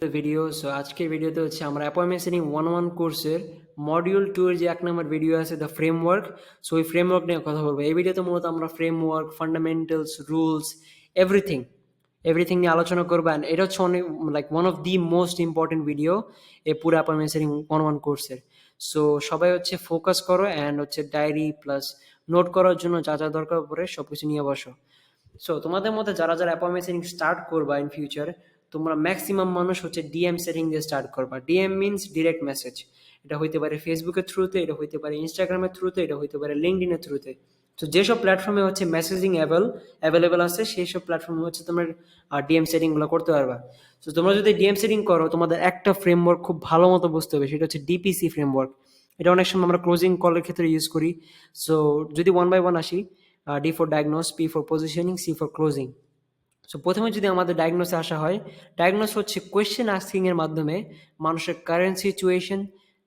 Video. So আজকের ভিডিওতে হচ্ছে আমরা অ্যাপয়েন্টমেন্ট সেটিং 101 কোর্সের মডিউল 2 এর যে 1 নম্বর ভিডিও আছে দ্য ফ্রেমওয়ার্ক। সো এই ফ্রেমওয়ার্ক নিয়ে কথা বলবো। এই ভিডিওতে মূলত আমরা framework, fundamentals, rules, everything everything নিয়ে আলোচনা করবো। অ্যান্ড এটা হচ্ছে অনেক like one of the most important video এই পুরো অ্যাপয়েন্টমেন্ট সেটিং 101 কোর্সের। সো সবাই হচ্ছে ফোকাস করো অ্যান্ড হচ্ছে ডায়েরি প্লাস নোট করার জন্য যা যা দরকার পড়ে সব কিছু নিয়ে বসো। সো তোমাদের মধ্যে যারা যারা অ্যাপয়েন্টমেন্ট সেটিং স্টার্ট করবা ইন ফিউচার, তোমরা ম্যাক্সিমাম মানুষ হচ্ছে ডিএম সেটিং দিয়ে স্টার্ট করবা। DM means direct message. এটা হইতে পারে ফেসবুকের থ্রুতে, এটা হইতে পারে ইনস্টাগ্রামের থ্রুতে, এটা হইতে পারে লিঙ্কডিনের থ্রুতে। তো যেসব প্ল্যাটফর্মে হচ্ছে মেসেজিং অ্যাভেলেবেল আছে সেই সব প্ল্যাটফর্মে হচ্ছে তোমার ডিএম সেটিংগুলো করতে পারবা। তো তোমরা যদি ডিএম সেটিং করো, তোমাদের একটা ফ্রেমওয়ার্ক খুব ভালো মতো বুঝতে হবে, সেটা হচ্ছে ডিপিসি ফ্রেমওয়ার্ক। এটা অনেক সময় আমরা ক্লোজিং কলের ক্ষেত্রে ইউজ করি। সো যদি ওয়ান বাই ওয়ান আসি, D for diagnose, P for positioning, C for closing. So প্রথমে যদি আমাদের ডায়াগনোসে আসা হয়, ডায়াগনোস হচ্ছে কোয়েশ্চেন আস্কিং এর মাধ্যমে মানুষের কারেন্ট সিচুয়েশন,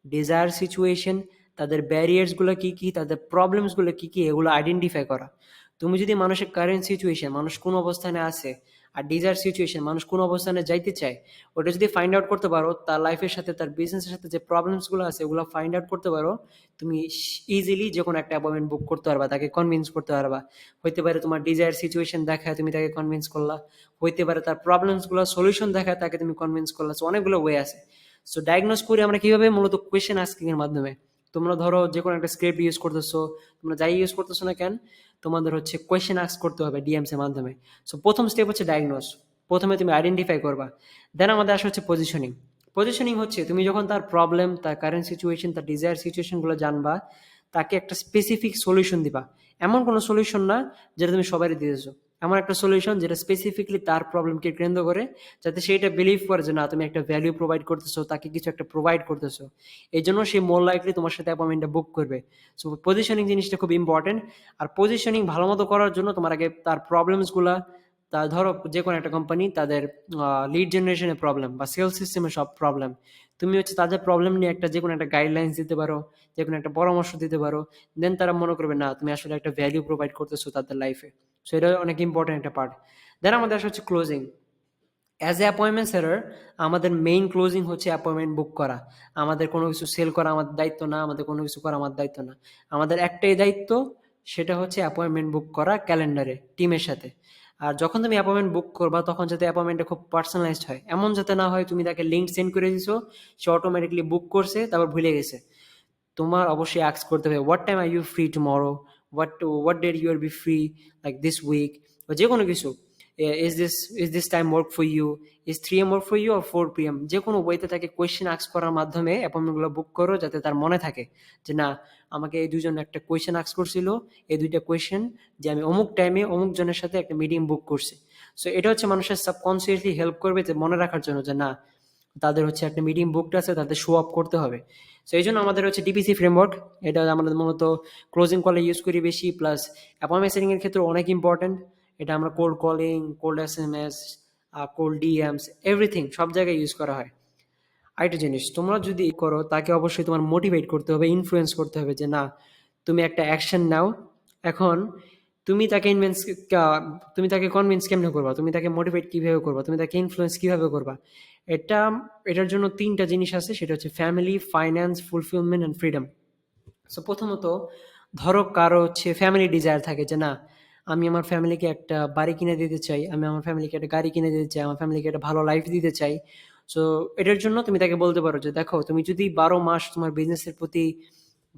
ডিজায়ার সিচুয়েশন, তাদের ব্যারিয়ার্সগুলো কি কি, তাদের প্রবলেমসগুলো কি কি, এগুলো আইডেন্টিফাই করা। তুমি যদি মানুষের কারেন্ট সিচুয়েশন, মানুষ কোন অবস্থানে আছে, আর ডিজায়ার সিচুয়েশন, মানুষ কোন অবস্থানে যাইতে চায়, ওটা যদি ফাইন্ড আউট করতে পারো, তার লাইফের সাথে তার বিজনেসের সাথে যে প্রবলেমসগুলো আছে ওগুলো ফাইন্ড আউট করতে পারো, তুমি ইজিলি যে কোনো একটা অ্যাপয়েন্টমেন্ট বুক করতে পারবা, তাকে কনভিন্স করতে পারবা। হইতে পারে তোমার ডিজায়ার সিচুয়েশন দেখায় তুমি তাকে কনভিন্স করলা, হইতে পারে তার প্রবলেমসগুলো সলিউশন দেখায় তাকে তুমি কনভিন্স করলা। সো অনেকগুলো ওয়ে আছে। সো ডায়াগনোস করি আমরা কিভাবে? মূলত কোয়েশ্চেন আস্কিং এর মাধ্যমে। তোমরা ধরো যে কোনো একটা স্ক্রিপ্ট ইউজ করতেছো, তোমরা যাই ইউজ করতেছো না কেন, তোমাদের হচ্ছে কোয়েশ্চেন আস্ক করতে হবে ডিএমস এর মাধ্যমে। সো প্রথম স্টেপ হচ্ছে ডায়াগনোস। প্রথমে তুমি আইডেন্টিফাই করবা, দেন আমাদের আসা হচ্ছে পজিশনিং। পজিশনিং হচ্ছে তুমি যখন তার প্রবলেম, তার কারেন্ট সিচুয়েশন, তার ডিজায়ার সিচুয়েশনগুলো জানবা, তাকে একটা স্পেসিফিক সলিউশন দিবা। এমন কোনো সলিউশন না যেটা তুমি সবারই দিতেছো, এমন একটা সলিউশন যেটা স্পেসিফিকলি তার প্রবলেমকে কেন্দ্র করে, যাতে সে এটা বিলিভ করে যে না, তুমি একটা ভ্যালু প্রোভাইড করতেছো, তাকে কিছু একটা প্রোভাইড করতেছো। এই জন্য সে মোর লাইকলি তোমার সাথে অ্যাপয়েন্টমেন্টটা বুক করবে। সো পজিশনিং জিনিসটা খুব ইম্পর্টেন্ট। আর পজিশনিং ভালো মতো করার জন্য তোমার আগে তার প্রবলেমসগুলা, তা ধরো যে কোনো একটা কোম্পানি তাদের লিড জেনারেশনের প্রবলেম বা সেলস সিস্টেমের সব প্রবলেম, তুমি হচ্ছে তাদের প্রবলেম নিয়ে একটা যে কোনো একটা গাইডলাইন্স দিতে পারো, যে কোনো একটা পরামর্শ দিতে পারো। দেন তারা মনে করবে না, তুমি আসলে একটা ভ্যালু প্রোভাইড করতেছো তাদের লাইফে। সো এটা অনেক ইম্পর্টেন্ট একটা পার্ট। দেন আমাদের আসা হচ্ছে closing. As a appointment seller, আমাদের মেইন ক্লোজিং হচ্ছে অ্যাপয়েন্টমেন্ট বুক করা। আমাদের কোনো কিছু সেল করা আমাদের দায়িত্ব না, আমাদের কোনো কিছু করা আমার দায়িত্ব না। আমাদের একটাই দায়িত্ব, সেটা হচ্ছে অ্যাপয়েন্টমেন্ট বুক করা ক্যালেন্ডারে টিমের সাথে। আর যখন তুমি অ্যাপয়েন্টমেন্ট বুক করবা, তখন যাতে অ্যাপয়েন্টমেন্টটা খুব পার্সোনালাইজড হয়, এমন যাতে না হয় তুমি তাকে লিঙ্ক সেন্ড করে দিছো, সে অটোমেটিকলি বুক করছে, তারপর ভুলে গেছে। তোমার অবশ্যই আস্ক করতে হবে, what time are you free tomorrow, what date you are be free like this week, বা যে কোনো কিছু। Is this time work for you, is 3 AM work for you আর 4 PM, যে কোনো ওয়েতে তাকে কোয়েশ্চেন আস্ক করার মাধ্যমে অ্যাপয়েন্টমেন্টগুলো বুক করো, যাতে তার মনে থাকে যে না, আমাকে এই দুজন একটা কোয়েশ্চেন আস্ক করছিল, এই দুইটা কোয়েশ্চেন, যে আমি অমুক টাইমে অমুক জনের সাথে একটা মিটিং বুক করছি। সো এটা হচ্ছে মানুষের সাবকনসিয়াসলি হেল্প করবে যে মনে রাখার জন্য যে না, তাদের হচ্ছে একটা মিটিং বুকড আছে, তাদের শো আপ করতে হবে। সো এই জন্য আমাদের হচ্ছে ডিপিসি ফ্রেমওয়ার্ক, এটা আমাদের মূলত ক্লোজিং কলে ইউজ করি বেশি, প্লাস অ্যাপয়েন্টমেন্ট সেটিং এর ক্ষেত্রে অনেক ইম্পর্টেন্ট। এটা আমরা cold calling, cold SMS, cold DMs, everything সব জায়গায় ইউজ করা হয়। আরেকটা জিনিস, তোমরা যদি করো, তাকে অবশ্যই তোমার মোটিভেট করতে হবে, ইনফ্লুয়েন্স করতে হবে যে না, তুমি একটা অ্যাকশন নাও। এখন তুমি তাকে ইনভেন্স তুমি তাকে কনভিন্স কেমনে করবা, তুমি তাকে মোটিভেট কিভাবে করবা, তুমি তাকে ইনফ্লুয়েন্স কিভাবে করবা, এটা এটার জন্য 3টা জিনিস আছে, সেটা হচ্ছে family, finance, fulfilment and freedom. So প্রথমত, ধরো কারো হচ্ছে ফ্যামিলি ডিজায়ার থাকে যে না, আমি আমার ফ্যামিলিকে একটা বাড়ি কিনে দিতে চাই, আমি আমার ফ্যামিলিকে একটা গাড়ি কিনে দিতে চাই, আমার ফ্যামিলিকে একটা ভালো লাইফ দিতে চাই। সো এটার জন্য তুমি তাকে বলতে পারো যে দেখো, তুমি যদি 12 মাস তোমার বিজনেসের প্রতি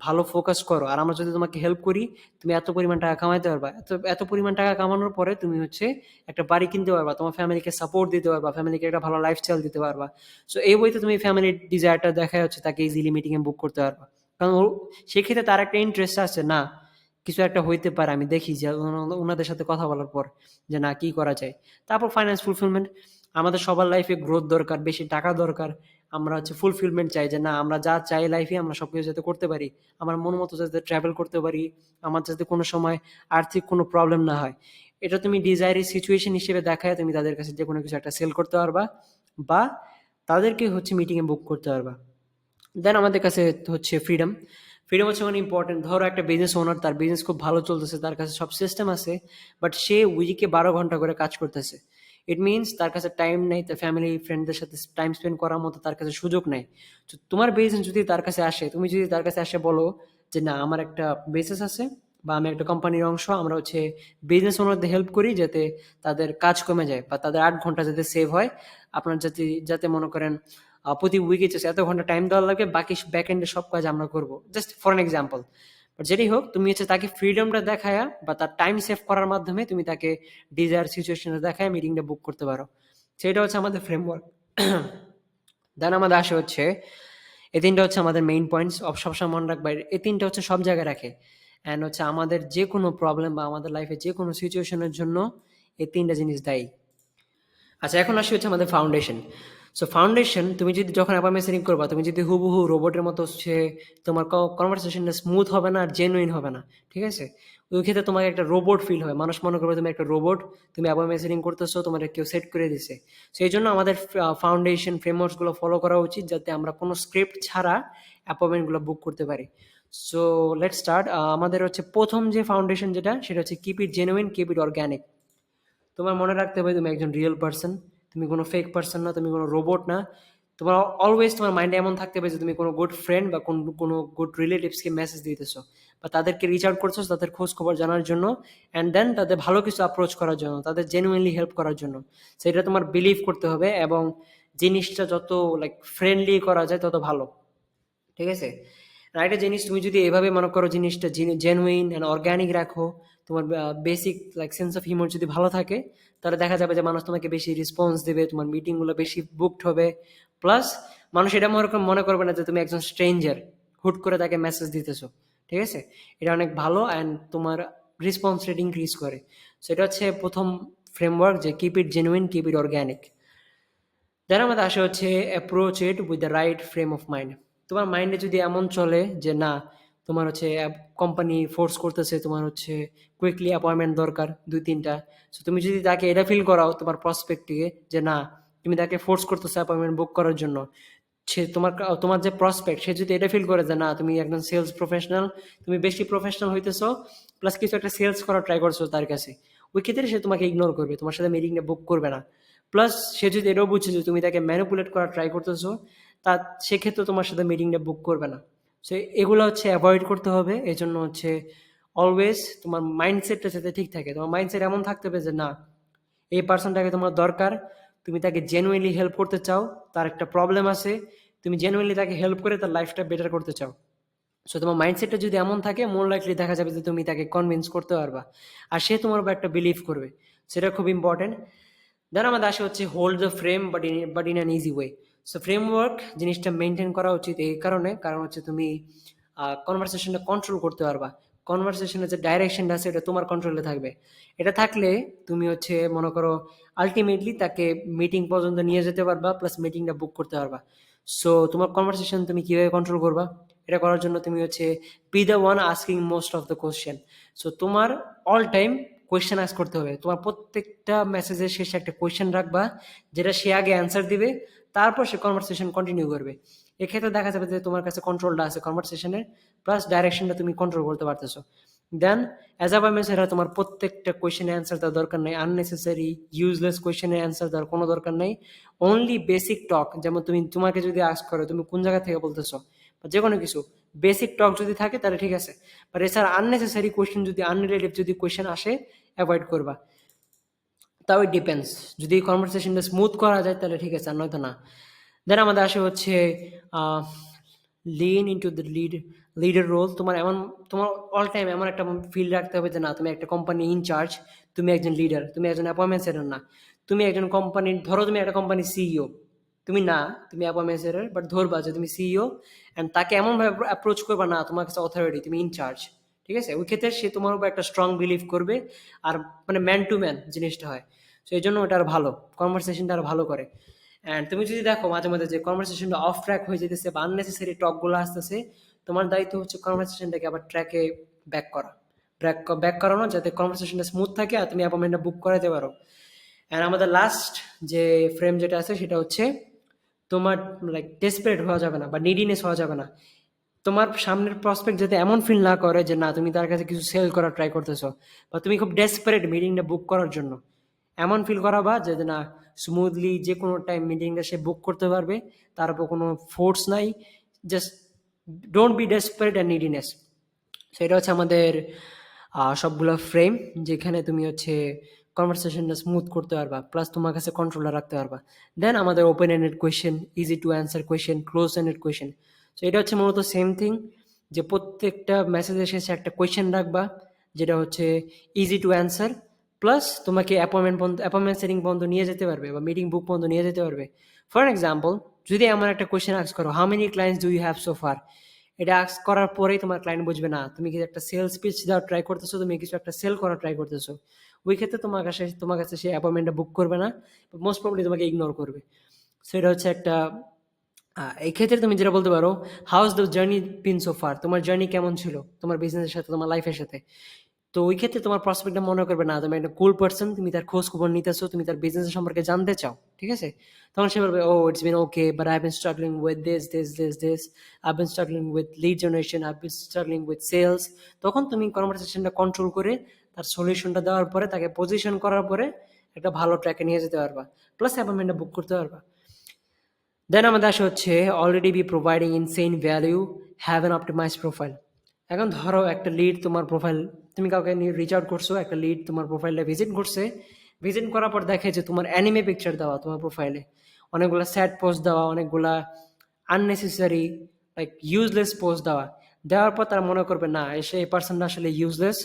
ভালো ফোকাস করো, আর আমরা যদি তোমাকে হেল্প করি, তুমি এত পরিমাণ টাকা কামাইতে পারবা। এত এত পরিমাণ টাকা কামানোর পরে তুমি হচ্ছে একটা বাড়ি কিনতে পারবা, তোমার ফ্যামিলিকে সাপোর্ট দিতে পারবা, ফ্যামিলিকে একটা ভালো লাইফস্টাইল দিতে পারবা। সো এই বইতে তুমি ফ্যামিলির ডিজায়ারটা দেখা হচ্ছে তাকে ইজিলি মিটিংয়ে বুক করতে পারবা। কারণ সেক্ষেত্রে তার একটা ইন্টারেস্ট আছে না, কিছু একটা হইতে পারে, আমি দেখি যে ওনাদের সাথে কথা বলার পর যে না, কি করা যায়। তারপর ফাইন্যান্স ফুলফিলমেন্ট। আমাদের সবার লাইফে গ্রোথ দরকার, বেশি টাকা দরকার। আমরা হচ্ছে ফুলফিলমেন্ট চাই যে না, আমরা যা চাই লাইফে আমরা সবকিছু যাতে করতে পারি, আমার মন মতো যাতে ট্রাভেল করতে পারি, আমার যাতে কোনো সময় আর্থিক কোনো প্রবলেম না হয়। এটা তুমি ডিজায়ারি সিচুয়েশন হিসেবে দেখায় তুমি তাদের কাছে যে কোনো কিছু একটা সেল করতে পারবা, বা তাদেরকে হচ্ছে মিটিংয়ে বুক করতে পারবা। দেন আমাদের কাছে হচ্ছে ফ্রিডম। ফ্রিডম হচ্ছে মানে ইম্পর্টেন্ট। ধরো একটা বিজনেস ওনার, তার বিজনেস খুব ভালো চলতেছে, তার কাছে সব সিস্টেম আছে, বাট সে উইকে 12 ঘন্টা করে কাজ করতেছে। ইট মিনস তার কাছে টাইম নেই, তার ফ্যামিলি ফ্রেন্ডদের সাথে টাইম স্পেন্ড করার মতো তার কাছে সুযোগ নেই। তো তোমার বিজনেস যদি তার কাছে আসে, তুমি যদি তার কাছে আসে বলো যে না আমার একটা বিজনেস আছে বা আমি একটা কোম্পানির অংশ, আমরা হচ্ছে বিজনেস ওনারদের হেল্প করি যাতে তাদের কাজ কমে যায় বা তাদের 8 ঘন্টা যাতে সেভ হয়, আপনার যাতে যাতে মনে করেন প্রতি উইকে এত ঘন্টা টাইম দেওয়া লাগবে, বাকি ব্যাক এন্ডে সব কাজ আমরা করবো, just for an example. But যেটাই হোক, তুমি হচ্ছে তাকে ফ্রিডমটা দেখায়া বা তার টাইম সেভ করার মাধ্যমে তুমি তাকে ডিজায়ার সিচুয়েশনে দেখায় মিটিংটা বুক করতে পারো। সেটা হচ্ছে আমাদের ফ্রেমওয়ার্ক। দেন আমাদের আসে হচ্ছে এই 3টা হচ্ছে আমাদের মেইন পয়েন্টস, সবসময় মনে রাখবা এই 3টা হচ্ছে সব জায়গায় রাখে। অ্যান্ড হচ্ছে আমাদের যে কোনো প্রবলেম বা আমাদের লাইফে যে কোনো সিচুয়েশনের জন্য এই 3টা জিনিস দায়ী। আচ্ছা, এখন আসি হচ্ছে আমাদের ফাউন্ডেশন। সো ফাউন্ডেশন, তুমি যদি যখন অ্যাপয়েন্টমেন্ট সেটিং করবা, তুমি যদি হুবহু রোবটের মতো হচ্ছে তোমার কনভারসেশনটা স্মুথ হবে না আর জেনুইন হবে না, ঠিক আছে? ওই ক্ষেত্রে তোমাকে একটা রোবট ফিল হবে, মানুষ মনে করবে তুমি একটা রোবট, তুমি অ্যাপয়েন্টমেন্ট সেটিং করতেছো, তোমার কেউ সেট করে দিছে। সেই জন্য আমাদের ফাউন্ডেশন ফ্রেমওয়ার্কসগুলো ফলো করা উচিত যাতে আমরা কোনো স্ক্রিপ্ট ছাড়া অ্যাপয়েন্টমেন্টগুলো বুক করতে পারি। So let's start. আমাদের হচ্ছে প্রথম যে ফাউন্ডেশন যেটা, সেটা হচ্ছে keep it genuine, keep it organic. তোমার মনে রাখতে হবে তুমি একজন রিয়েল পার্সন, তুমি কোনো ফেক পার্সন না, তুমি কোনো রোবট না। তোমার অলওয়েজ তোমার মাইন্ডে এমন থাকতে হবে যে তুমি কোনো গুড ফ্রেন্ড বা কোনো গুড রিলেটিভসকে মেসেজ দিতেছো বা তাদেরকে রিচ আউট করছো তাদের খোঁজ খবর জানার জন্য, অ্যান্ড দেন তাদের ভালো কিছু অ্যাপ্রোচ করার জন্য, তাদের জেনুইনলি হেল্প করার জন্য। সেটা তোমার বিলিভ করতে হবে এবং জিনিসটা যত লাইক ফ্রেন্ডলি করা যায় তত ভালো, ঠিক আছে? আর একটা জিনিস, তুমি যদি এভাবে মনে করো জিনিসটা জেনুইন অ্যান্ড অর্গ্যানিক রাখো, তোমার basic like sense of humour যদি ভালো থাকে, তাহলে দেখা যাবে যে মানুষ তোমাকে বেশি রেসপন্স দেবে, তোমার মিটিংগুলো বেশি বুকড হবে। প্লাস মানুষ এটা মনে করবে না যে তুমি একজন স্ট্রেঞ্জার, হুট করে তাকে মেসেজ দিতেছো, ঠিক আছে? এটা অনেক ভালো অ্যান্ড তোমার রেসপন্স রেট ইনক্রিজ করে। সো এটা হচ্ছে প্রথম ফ্রেমওয়ার্ক, যে keep it genuine, keep it organic. Then আমাদের আসে হচ্ছে approach it with the right frame of mind. তোমার মাইন্ডে যদি এমন চলে যে না, তোমার হচ্ছে কোম্পানি ফোর্স করতেছে, তোমার হচ্ছে কুইকলি অ্যাপয়েন্টমেন্ট দরকার 2-3টা, সো তুমি যদি তাকে এটা ফিল করাও তোমার প্রসপেক্টকে যে না, তুমি তাকে ফোর্স করতেছো অ্যাপয়েন্টমেন্ট বুক করার জন্য, সে তোমার যে প্রসপেক্ট সে যদি এটা ফিল করে যে না তুমি একজন সেলস প্রফেশনাল, তুমি বেশি প্রফেশনাল হইতেছো, প্লাস কিছু একটা সেলস করার ট্রাই করছো তার কাছে, ওই ক্ষেত্রে সে তোমাকে ইগনোর করবে, তোমার সাথে মিটিংটা বুক করবে না। প্লাস সে যদি এটাও বুঝছে যে তুমি তাকে ম্যানিপুলেট করার ট্রাই করতেছো, তা সেক্ষেত্রে তোমার সাথে মিটিংটা বুক করবে না। সো এগুলো হচ্ছে অ্যাভয়েড করতে হবে। এই জন্য হচ্ছে অলওয়েজ তোমার মাইন্ডসেটটা যাতে ঠিক থাকে, তোমার মাইন্ডসেট এমন থাকতে হবে যে না, এই পার্সনটাকে তোমার দরকার, তুমি তাকে জেনুইনলি হেল্প করতে চাও, তার একটা প্রবলেম আছে, তুমি জেনুইনলি তাকে হেল্প করে তার লাইফটা বেটার করতে চাও। সো তোমার মাইন্ডসেটটা যদি এমন থাকে, মোর লাইকলি দেখা যাবে যে তুমি তাকে কনভিন্স করতে পারবা আর সে তোমার উপর একটা বিলিভ করবে। সেটা খুব ইম্পর্টেন্ট। দেন আমাদের আসে হচ্ছে hold the frame but in an easy way. So framework জিনিসটা মেনটেন করা উচিত এই কারণ হচ্ছে তুমি কনভারসেশনটা কন্ট্রোল করতে পারবা। কনভারসেশনের যে ডাইরেকশনটা আছে এটা তোমার কন্ট্রোলে থাকবে। এটা থাকলে তুমি হচ্ছে মনে করো আলটিমেটলি তাকে মিটিং পর্যন্ত নিয়ে যেতে পারবা, প্লাস মিটিংটা বুক করতে পারবা। সো তোমার কনভারসেশন তুমি কিভাবে কন্ট্রোল করবা, এটা করার জন্য তুমি হচ্ছে B the one asking most of the question. So তোমার অল টাইম কোয়েশ্চেন আস্ক করতে হবে, তোমার প্রত্যেকটা মেসেজের শেষে একটা কোয়েশ্চেন রাখবা যেটা সে আগে অ্যান্সার দিবে, তারপর সে কনভারসেশন কন্টিনিউ করবে। এক্ষেত্রে দেখা যাবে যে তোমার কাছে কন্ট্রোলটা আছে কনভারসেশনের, প্লাস ডাইরেকশনটা তুমি কন্ট্রোল করতে পারতেছো। দেন অ্যাজ আ মেসেজরা তোমার প্রত্যেকটা কোয়েশ্চেনের অ্যান্সার দেওয়ার দরকার নেই, আননেসেসারি ইউজলেস কোয়েশ্চেনের অ্যান্সার দেওয়ার কোনো দরকার নেই। অনলি বেসিক টক, যেমন তোমাকে যদি আস্ক করে তুমি কোন জায়গা থেকে বলতেছো বা যে কোনো কিছু, বেসিক টক যদি থাকে তাহলে ঠিক আছে। বাট এছাড়া আননেসেসারি কোয়েশ্চেন যদি আনরিলেটিভ যদি কোয়েশ্চেন আসে, অ্যাভয়েড করবা। তাও ইট ডিপেন্ডস, যদি কনভারসেশনটা স্মুথ করা যায় তাহলে ঠিক আছে, আর নয়তো না। দেন আমাদের আসে হচ্ছে lean into the leader role. তোমার অল টাইম এমন একটা ফিল রাখতে হবে যে না, তুমি একটা কোম্পানি ইনচার্জ, তুমি একজন লিডার, তুমি একজন অ্যাপয়েন্টমেন্ট সেটার না। তুমি একজন কোম্পানির, ধরো তুমি একটা কোম্পানির সিইও, তুমি না, তুমি অ্যাপয়েন্টমেন্ট সেটার, বাট ধরবা যে তুমি সিইও, অ্যান্ড তাকে এমনভাবে অ্যাপ্রোচ করবা না তোমার কাছে অথরিটি, তুমি ইনচার্জ, ঠিক আছে? ওই ক্ষেত্রে সে তোমার উপর একটা স্ট্রং বিলিভ করবে, আর মানে ম্যান টু ম্যান জিনিসটা হয়। সো এই জন্য ওটা আর ভালো, কনভারসেশনটা আর ভালো করে। অ্যান্ড তুমি যদি দেখো মাঝে মাঝে যে কনভারসেশনটা অফ ট্র্যাক হয়ে যেতেছে বা আননেসেসারি টকগুলো আসতেছে, তোমার দায়িত্ব হচ্ছে কনভারসেশনটাকে আবার ট্র্যাকে ব্যাক করা, ব্যাক করানো, যাতে কনভারসেশনটা স্মুথ থাকে আর তুমি অ্যাপয়েন্টমেন্টটা বুক করাতে পারো। অ্যান্ড আমাদের লাস্ট যে ফ্রেম যেটা আছে সেটা হচ্ছে তোমার লাইক ডেসপারেট হওয়া যাবে না বা নিডিনেস হওয়া যাবে না। তোমার সামনের প্রসপেক্ট যাতে এমন ফিল না করে যে না তুমি তার কাছে কিছু সেল করার ট্রাই করতেছো বা তুমি খুব ডেসপারেট মিটিংটা বুক করার জন্য। এমন ফিল করাবা যে না স্মুথলি যে কোনো টাইম মিটিংটা সে বুক করতে পারবে, তার উপর কোনো ফোর্স নাই, just don't be desperate and neediness. সেটা হচ্ছে আমাদের সবগুলো ফ্রেম, যেখানে তুমি হচ্ছে কনভারসেশনটা স্মুথ করতে পারবা, প্লাস তোমার কাছে কন্ট্রোলার রাখতে পারবা। দেন আমাদের open ended question, easy to answer question, close ended question. So এটা হচ্ছে মূলত সেম থিং, যে প্রত্যেকটা মেসেজের শেষে একটা কোয়েশ্চেন রাখবা, যেটা হচ্ছে ইজি টু অ্যান্সার, প্লাস তোমাকে অ্যাপয়েন্টমেন্ট সেটিং পর্যন্ত নিয়ে যেতে পারবে বা মিটিং বুক পর্যন্ত নিয়ে যেতে পারবে। ফর এক্সাম্পল, যদি আমার একটা কোয়েশ্চেন আস্ক করো, how many clients do you have so far, এটা আস্ক করার পরেই তোমার ক্লায়েন্ট বুঝবে না তুমি কি একটা সেলস পিচ দেওয়ার ট্রাই করতেছো, তুমি কিছু একটা সেল করার ট্রাই করতেছো। ওই ক্ষেত্রে তোমার কাছে সেই অ্যাপয়েন্টমেন্টটা বুক করবে না, মোস্ট প্রবলি তোমাকে ইগনোর করবে। সেটা হচ্ছে একটা এই ক্ষেত্রে তুমি যেটা বলতে পারো, house the journey bin so far, তোমার জার্নি কেমন ছিল তোমার বিজনেসের সাথে, তোমার লাইফের সাথে। তো ওই ক্ষেত্রে তোমার প্রসপেক্টটা মনে করবে না তুমি একটা কুল পার্সন, তুমি তার খোঁজ খবর নিতেছো, তুমি তার বিজনেস সম্পর্কে জানতে চাও, ঠিক আছে। তখন সে বলবে, oh it's been okay, but I been struggling with this, I been struggling with lead generation, I been struggling with sales. তখন তুমি কনভারসেশনটা কন্ট্রোল করে তার সলিউশনটা দেওয়ার পরে, তাকে পজিশন করার পরে একটা ভালো ট্র্যাকে নিয়ে যেতে পারবা, প্লাস অ্যাপয়েন্টমেন্টটা বুক করতে পারবা। দেন আমাদের আসে হচ্ছে already be providing insane value, have an optimize profile. এখন ধরো একটা লিড তোমার প্রোফাইল, তুমি কাউকে নিয়ে রিচ আউট করছো, একটা লিড তোমার প্রোফাইলটা ভিজিট করছে, ভিজিট করার পর দেখে যে তোমার অ্যানিমে পিকচার দেওয়া তোমার প্রোফাইলে, অনেকগুলা স্যাড পোস্ট দেওয়া, অনেকগুলা আননেসেসারি লাইক ইউজলেস পোস্ট দেওয়া, দেওয়ার পর তারা মনে করবে না এসে এই পার্সনটা আসলে ইউজলেস,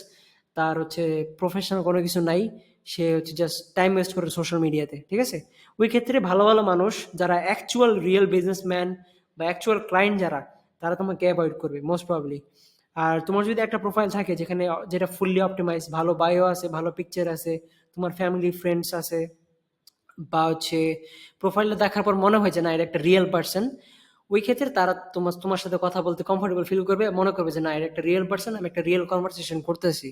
তার হচ্ছে প্রফেশনাল কোনো কিছু নাই, সে হচ্ছে জাস্ট টাইম ওয়েস্ট করে সোশ্যাল মিডিয়াতে, ঠিক আছে। ওই ক্ষেত্রে ভালো ভালো মানুষ যারা অ্যাকচুয়াল রিয়েল বিজনেসম্যান বা অ্যাকচুয়াল ক্লায়েন্ট যারা, তারা তোমাকে অ্যাভয়েড করবে মোস্ট প্রবলি। আর তোমার যদি একটা প্রোফাইল থাকে যেখানে যেটা ফুললি অপটিমাইজ, ভালো বায়ো আছে, ভালো পিকচার আছে, তোমার ফ্যামিলি ফ্রেন্ডস আছে, বা হচ্ছে প্রোফাইলটা দেখার পর মনে হয় যে না এটা একটা রিয়েল পার্সন, ওই ক্ষেত্রে তারা তোমার তোমার সাথে কথা বলতে কমফোর্টেবল ফিল করবে, মনে করবে যে না এটা একটা রিয়েল পার্সন, আমি একটা রিয়েল কনভারসেশন করতেছি।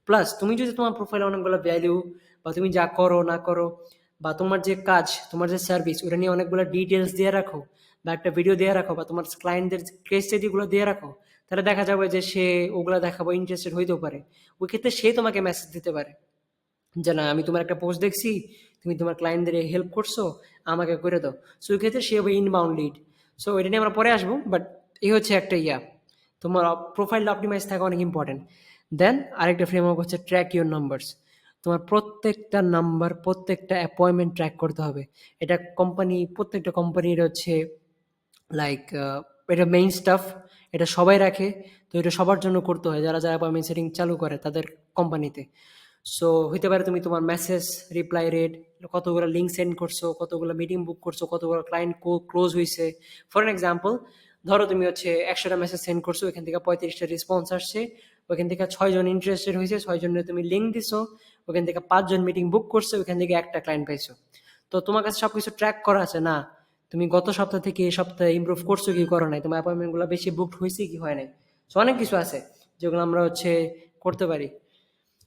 প্লাস তুমি যদি তোমার প্রোফাইলে অনেকগুলো ভ্যালু, বা তুমি যা করো না করো, বা তোমার যে কাজ, তোমার যে সার্ভিস, ওটা নিয়ে অনেকগুলো ডিটেলস দিয়ে রাখো, বা একটা ভিডিও দিয়ে রাখো, বা তোমার ক্লায়েন্টদের কেস স্টাডিগুলো দিয়ে রাখো, তাহলে দেখা যাবে যে সে ওগুলা দেখাবো ইন্টারেস্টেড হইতেও পারে। ওই ক্ষেত্রে সে তোমাকে মেসেজ দিতে পারে যে না আমি তোমার একটা পোস্ট দেখছি, তুমি তোমার ক্লায়েন্টদের হেল্প করছো, আমাকে করে দাও। সো ওই ক্ষেত্রে সে হবে ইনবাউন্ড লিড। সো এটা নিয়ে আমরা পরে আসবো, বাট এই হচ্ছে একটা তোমার প্রোফাইলটা অপটিমাইজ থাকা অনেক ইম্পর্টেন্ট। দেন আরেকটা ফ্রেমওয়ার্ক হচ্ছে ট্র্যাক ইউর নাম্বারস। তোমার প্রত্যেকটা নাম্বার, প্রত্যেকটা অ্যাপয়েন্টমেন্ট ট্র্যাক করতে হবে। এটা প্রত্যেকটা কোম্পানির হচ্ছে লাইক এটা মেইন স্টাফ, এটা সবাই রাখে। তো এটা সবার জন্য করতে হয় যারা যারা অ্যাপয়েন্টমেন্ট সেটিং চালু করে তাদের কোম্পানিতে। সো হইতে পারে তুমি তোমার মেসেজ রিপ্লাই রেট, কতগুলো লিঙ্ক সেন্ড করছো, কতগুলো মিটিং বুক করছো, কতগুলো ক্লায়েন্ট ক্লোজ হয়েছে। ফর এন এক্সাম্পল, ধরো তুমি হচ্ছে 100টা মেসেজ সেন্ড করছো, এখান থেকে 35টা রেসপন্স আসছে, ওখান থেকে 6 জন ইন্টারেস্টেড হয়েছে, 6 জনের তুমি লিঙ্ক দিছো, ওখান থেকে 5 জন মিটিং বুক করছে, ওখান থেকে একটা ক্লায়েন্ট পাইছো। তো তোমার কাছে সবকিছু ট্র্যাক করা আছে না, তুমি গত সপ্তাহ থেকে এই সপ্তাহে ইমপ্রুভ করছো কি করো নাই, তোমার অ্যাপয়েন্টমেন্টগুলো বেশি বুকড হয়েছে কি হয় নাই। সো অনেক কিছু আছে যেগুলো আমরা হচ্ছে করতে পারি।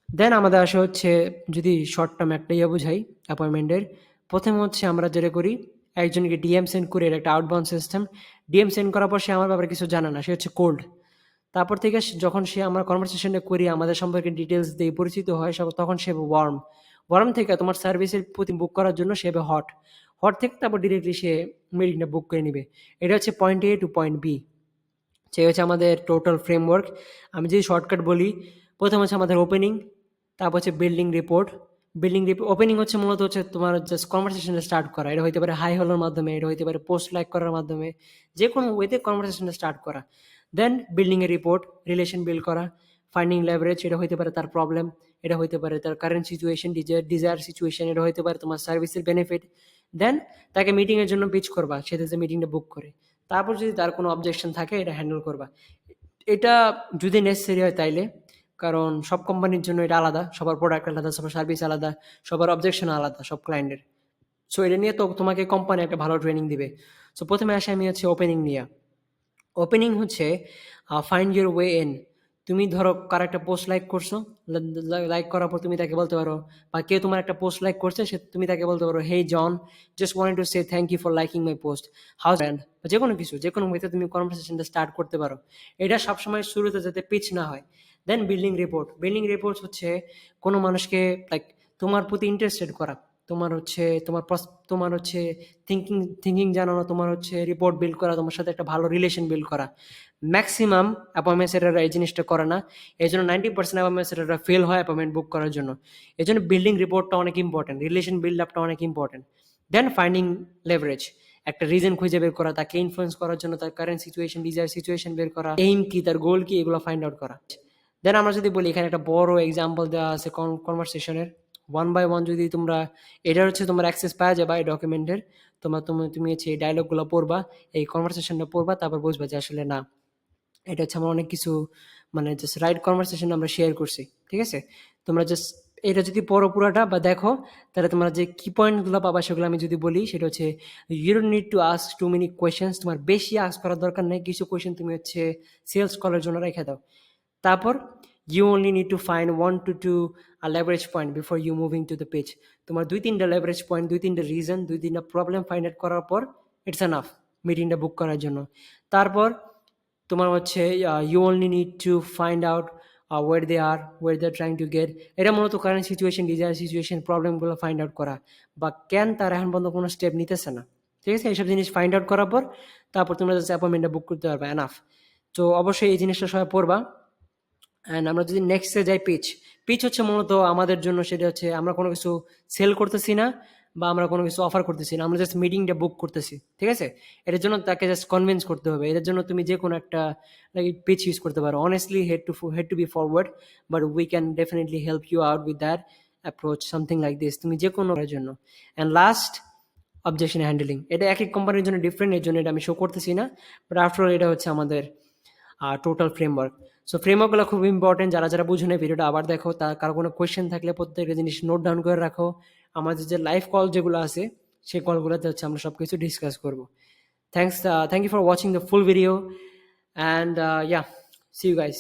দেন আমাদের আসে হচ্ছে, যদি শর্ট টার্ম একটা বুঝাই অ্যাপয়েন্টমেন্টের, প্রথমে হচ্ছে আমরা যেটা করি, একজনকে ডিএম সেন্ড করে, এর একটা আউটবাউন্ড সিস্টেম। ডিএম সেন্ড করার পর সে আমার ব্যাপারে কিছু জানে না, সে হচ্ছে কোল্ড। তারপর থেকে যখন সে আমরা কনভারসেশনটা করি, আমাদের সম্পর্কে ডিটেলস দিয়ে পরিচিত হয় সব, তখন সে ওয়ার্ম। ওয়ার্ম থেকে তোমার সার্ভিসের প্রতি বুক করার জন্য সে হবে হট। হট থেকে তারপর ডিরেক্টলি সে মিটিংটা বুক করে নিবে। এটা হচ্ছে পয়েন্ট এ টু পয়েন্ট বি, সে হচ্ছে আমাদের টোটাল ফ্রেমওয়ার্ক। আমি যদি শর্টকাট বলি, প্রথম হচ্ছে আমাদের ওপেনিং, তারপর হচ্ছে বিল্ডিং রিপোর্ট। ওপেনিং হচ্ছে মূলত হচ্ছে তোমার জাস্ট কনভারসেশনটা স্টার্ট করা, এটা হতে পারে হাই হলোর মাধ্যমে, এটা হতে পারে পোস্ট লাইক করার মাধ্যমে, যে কোনো ওয়েতে কনভারসেশনটা স্টার্ট করা। দেন বিল্ডিং এর রিপোর্ট, রিলেশন বিল্ড করা। ফাইন্ডিং লেভারেজ, এটা হতে পারে তার প্রবলেম, এটা হতে পারে তার কারেন্ট সিচুয়েশন, ডিজায়ার সিচুয়েশন, এটা হতে পারে তোমার সার্ভিসের বেনিফিট। দেন তাকে মিটিংয়ের জন্য পিচ করবা, সে যে মিটিংটা বুক করে। তারপর যদি তার কোনো অবজেকশন থাকে এটা হ্যান্ডেল করবা। এটা যদি নেসেসারি হয় তাইলে, কারণ সব কোম্পানির জন্য এটা আলাদা, সবার প্রোডাক্ট আলাদা, সবার সার্ভিস আলাদা, সবার অবজেকশন আলাদা সব ক্লায়েন্টের। সো এটা নিয়ে তো তোমাকে কোম্পানি একটা ভালো ট্রেনিং দিবে। সো প্রথমে আসে আমি হচ্ছে ওপেনিং নিয়ে। ওপেনিং হচ্ছে ফাইন্ড ইউর ওয়ে ইন। তুমি ধরো কার একটা পোস্ট লাইক করছো, লাইক করার পর তুমি তাকে বলতে পারো, বা কেউ তোমার একটা পোস্ট লাইক করছে, সে তুমি তাকে বলতে পারো, hey John, just wanted to say thank you for liking my post, house brand, বা যে কোনো কিছু, যে কোনো ওয়েতে তুমি কনভারসেশনটা স্টার্ট করতে পারো। এটা সবসময় শুরুতে যাতে পিচ না হয়। দেন বিল্ডিং রিপোর্ট হচ্ছে কোনো মানুষকে লাইক তোমার প্রতি ইন্টারেস্টেড করা, তোমার হচ্ছে থিঙ্কিং জানানো, তোমার হচ্ছে রিপোর্ট বিল্ড করা, তোমার সাথে একটা ভালো রিলেশন বিল্ড করা। ম্যাক্সিমাম অ্যাপয়েন্টমেন্ট সেটাররা এই জিনিসটা করে না, এই জন্য 90% অ্যাপয়েন্টমেন্ট সেটাররা ফেল হয় অ্যাপয়েন্টমেন্ট বুক করার জন্য। এই জন্য বিল্ডিং রিপোর্টটা অনেক ইম্পর্টেন্ট, রিলেশন বিল্ড আপটা অনেক ইম্পর্টেন্ট। দেন ফাইন্ডিং লেভারেজ, একটা রিজন খুঁজে বের করা, তাকে ইনফ্লুয়েন্স করার জন্য তার কারেন্ট সিচুয়েশন, ডিজায়ার সিচুয়েশন বের করা, এইম কি, তার গোল কি, এগুলো ফাইন্ড আউট করা। দেন আমরা যদি বলি, এখানে একটা বড় এক্সাম্পল দেওয়া আছে কনভারসেশনের, ওয়ান বাই ওয়ান যদি তোমরা, এটা হচ্ছে তোমার অ্যাক্সেস পাওয়া যাবে এই ডকুমেন্টের, তুমি হচ্ছে এই ডায়লগগুলো পড়বা, এই কনভারসেশনটা পড়বা, তারপর বুঝবা যে আসলে না, এটা হচ্ছে আমরা অনেক কিছু মানে জাস্ট রাইট কনভারসেশন আমরা শেয়ার করছি, ঠিক আছে। তোমরা জাস্ট এটা যদি পড়ো পুরাটা বা দেখো, তাহলে তোমরা যে কি পয়েন্টগুলো পাবা সেগুলো আমি যদি বলি, সেটা হচ্ছে you don't need to ask too many questions, তোমার বেশি আস্ক করার দরকার নেই, কিছু কোয়েশ্চেন তুমি হচ্ছে সেলস করার জন্য রেখে দাও। তারপর you only need to find 1 to 2 leverage point before you moving to the page. তোমার 2-3টা লেভারেজ পয়েন্ট, 2-3টা রিজন, 2-3টা প্রবলেম ফাইন্ড আউট করার পর ইটস এনাফ মিটিংটা বুক করার জন্য। তারপর তোমার হচ্ছে you only need to find out where they are, where they are trying to get. এটা মূলত কারেন্ট সিচুয়েশন, ডিজায়ার সিচুয়েশন, প্রবলেমগুলো ফাইন্ড আউট করা, বা কেন তার এখন পর্যন্ত কোনো স্টেপ নিতেছে না, ঠিক আছে। এইসব জিনিস ফাইন্ড আউট করার পর তারপর তোমরা জাস্ট অ্যাপয়েন্টমেন্টটা বুক করতে পারবে, এনাফ। তো অবশ্যই এই জিনিসটা সবাই পড়বা। অ্যান্ড আমরা যদি নেক্সটে যাই, পিচ হচ্ছে মূলত আমাদের জন্য, সেটা হচ্ছে আমরা কোনো কিছু সেল করতেছি না বা আমরা কোনো কিছু অফার করতেছি না, আমরা জাস্ট মিটিংটা বুক করতেছি, ঠিক আছে। এটার জন্য তাকে জাস্ট কনভিন্স করতে হবে, এটার জন্য তুমি যে কোনো একটা পিচ ইউজ করতে পারো। Honestly head to be forward, but we can definitely help you out with that approach, something like this, তুমি যে কোনো জন্য। And last, objection handling. এটা এক এক কোম্পানির জন্য ডিফারেন্ট, এর জন্য এটা আমি শো করতেছি না, বাট আফটার অল এটা হচ্ছে আমাদের টোটাল ফ্রেমওয়ার্ক। সো ফ্রেমওয়ার্কগুলো খুব ইম্পর্টেন্ট, যারা যারা বুঝো না ভিডিওটা আবার দেখো, তার কারো কোনো কোয়েশ্চেন থাকলে প্রত্যেকটা জিনিস নোট ডাউন করে রাখো। আমাদের যে লাইভ কল যেগুলো আছে, সেই কলগুলোতে হচ্ছে আমরা সব কিছু ডিসকাস করবো। Thank you for watching the full video, and yeah, see you guys.